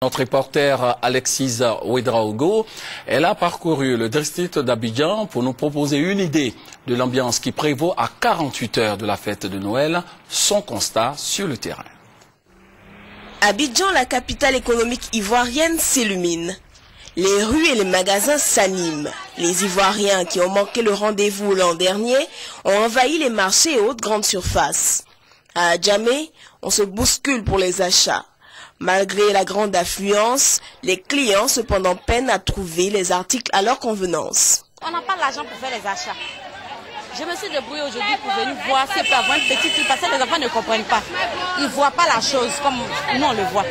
Notre reporter Alexis Ouedraogo, elle a parcouru le district d'Abidjan pour nous proposer une idée de l'ambiance qui prévaut à 48 heures de la fête de Noël, son constat sur le terrain. Abidjan, la capitale économique ivoirienne, s'illumine. Les rues et les magasins s'animent. Les Ivoiriens qui ont manqué le rendez-vous l'an dernier ont envahi les marchés et autres grandes surfaces. À Adjamé, on se bouscule pour les achats. Malgré la grande affluence, les clients cependant peinent à trouver les articles à leur convenance. On n'a pas l'argent pour faire les achats. Je me suis débrouillée aujourd'hui pour venir voir si on peut avoir une petite truc parce que les enfants ne comprennent pas. Ils ne voient pas la chose comme nous on le voit.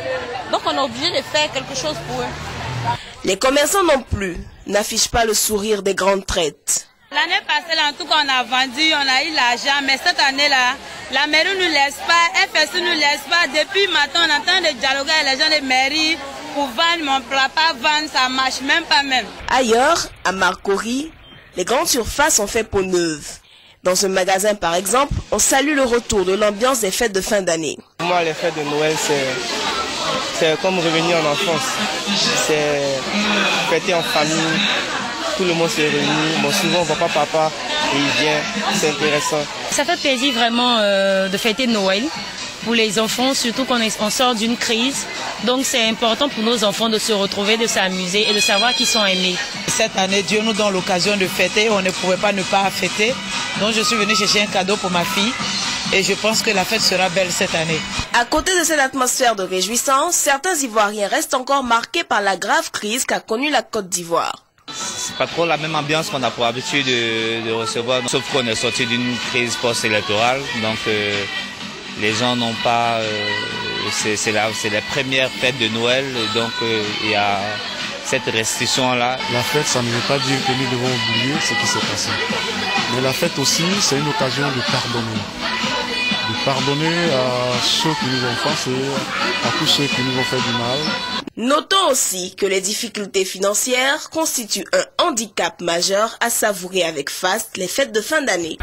Donc on est obligé de faire quelque chose pour eux. Les commerçants non plus n'affichent pas le sourire des grandes traites. L'année passée, en tout cas, on a vendu, on a eu l'argent, mais cette année-là, la mairie ne nous laisse pas, FSU ne nous laisse pas. Depuis maintenant, on est en train de dialoguer avec les gens de mairie pour vendre, mais on ne peut pas vendre, ça ne marche même pas même. Ailleurs, à Marcory, les grandes surfaces ont fait peau neuve. Dans ce magasin, par exemple, on salue le retour de l'ambiance des fêtes de fin d'année. Pour moi, les fêtes de Noël, c'est comme revenir en enfance. C'est fêter en famille. Tout le monde se réunit, bon, souvent on ne voit pas papa et il vient, c'est intéressant. Ça fait plaisir vraiment de fêter Noël pour les enfants, surtout qu'on sort d'une crise. Donc c'est important pour nos enfants de se retrouver, de s'amuser et de savoir qu'ils sont aimés. Cette année, Dieu nous donne l'occasion de fêter, on ne pouvait pas ne pas fêter. Donc je suis venue chercher un cadeau pour ma fille et je pense que la fête sera belle cette année. À côté de cette atmosphère de réjouissance, certains Ivoiriens restent encore marqués par la grave crise qu'a connue la Côte d'Ivoire. C'est pas trop la même ambiance qu'on a pour habitude de recevoir, sauf qu'on est sorti d'une crise post-électorale, donc les gens n'ont pas, c'est la première fête de Noël, donc il y a cette restriction-là. La fête, ça ne veut pas dire que nous devons oublier ce qui s'est passé, mais la fête aussi, c'est une occasion de pardonner. De pardonner à ceux qui nous ont offensés, à tous ceux qui nous ont fait du mal. Notons aussi que les difficultés financières constituent un handicap majeur à savourer avec faste les fêtes de fin d'année.